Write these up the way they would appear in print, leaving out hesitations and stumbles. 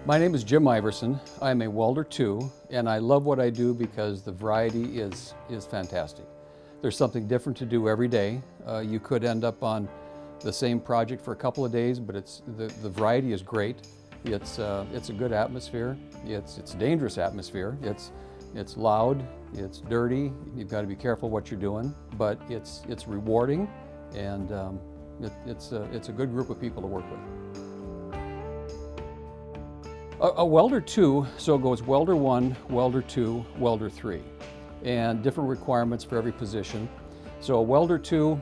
My name is Jim Iverson. I'm a welder too, and I love what I do because the variety is fantastic. There's something different to do every day. You could end up on the same project for a couple of days, but the variety is great. It's a good atmosphere. It's a dangerous atmosphere. It's loud. It's dirty. You've got to be careful what you're doing, but it's rewarding, and it's a good group of people to work with. A welder 2, so it goes welder 1, welder 2, welder 3, and different requirements for every position. So a welder 2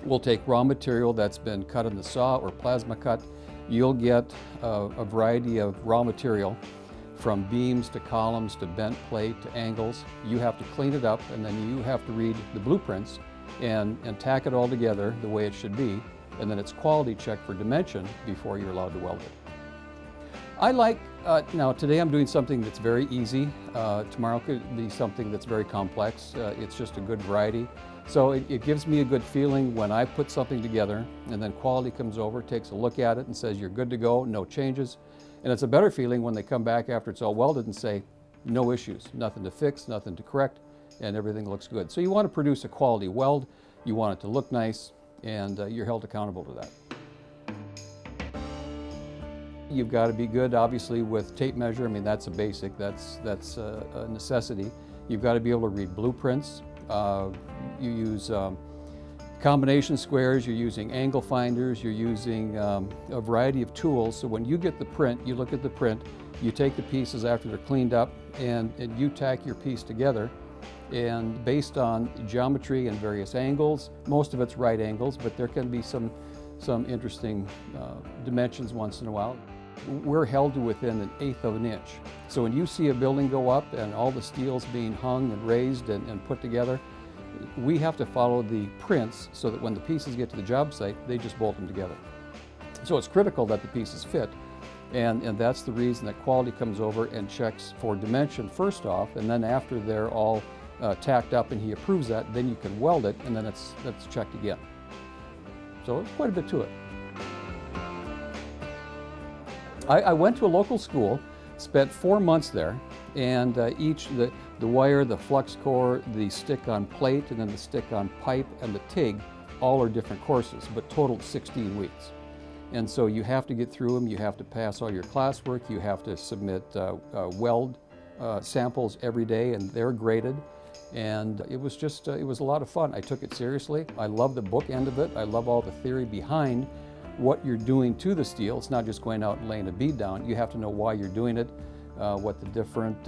will take raw material that's been cut in the saw or plasma cut. You'll get a variety of raw material from beams to columns to bent plate to angles. You have to clean it up, and then you have to read the blueprints and tack it all together the way it should be, and then it's quality checked for dimension before you're allowed to weld it. I like, now today I'm doing something that's very easy. Tomorrow could be something that's very complex. It's just a good variety. So it gives me a good feeling when I put something together and then quality comes over, takes a look at it and says, you're good to go, no changes. And it's a better feeling when they come back after it's all welded and say, no issues, nothing to fix, nothing to correct, and everything looks good. So you want to produce a quality weld, you want it to look nice, and you're held accountable to that. You've got to be good, obviously, with tape measure. I mean, that's a basic, that's a necessity. You've got to be able to read blueprints. You use combination squares, you're using angle finders, you're using a variety of tools. So when you get the print, you look at the print, you take the pieces after they're cleaned up, and you tack your piece together. And based on geometry and various angles, most of it's right angles, but there can be some interesting dimensions once in a while. We're held to within 1/8 of an inch. So when you see a building go up and all the steel's being hung and raised and put together, we have to follow the prints so that when the pieces get to the job site, they just bolt them together. So it's critical that the pieces fit, and that's the reason that quality comes over and checks for dimension first off, and then after they're all tacked up and he approves that, then you can weld it, and then that's checked again. So it's quite a bit to it. I went to a local school, spent 4 months there, and the wire, the flux core, the stick on plate, and then the stick on pipe, and the TIG, all are different courses, but totaled 16 weeks. And so you have to get through them, you have to pass all your classwork, you have to submit weld samples every day, and they're graded. And it was just, it was a lot of fun. I took it seriously. I love the book end of it. I love all the theory behind what you're doing to the steel. It's not just going out and laying a bead down. You have to know why you're doing it, what the different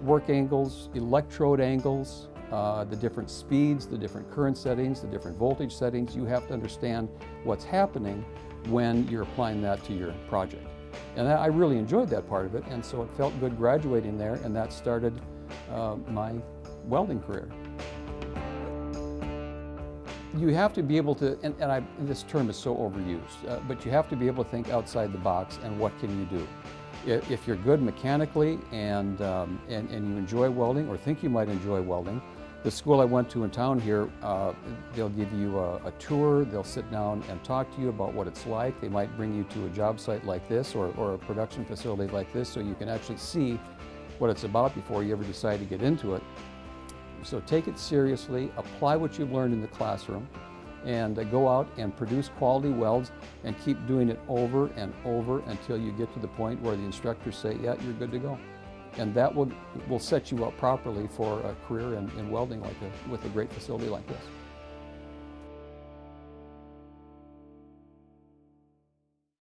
work angles, electrode angles, the different speeds, the different current settings, the different voltage settings. You have to understand what's happening when you're applying that to your project. And I really enjoyed that part of it, and so it felt good graduating there, and that started my welding career. You have to be able to, and this term is so overused, but you have to be able to think outside the box and what can you do. If you're good mechanically and you enjoy welding or think you might enjoy welding, the school I went to in town here, they'll give you a tour, they'll sit down and talk to you about what it's like. They might bring you to a job site like this or a production facility like this so you can actually see what it's about before you ever decide to get into it. So take it seriously, apply what you've learned in the classroom, and go out and produce quality welds and keep doing it over and over until you get to the point where the instructors say, yeah, you're good to go. And that will set you up properly for a career in welding with a great facility like this.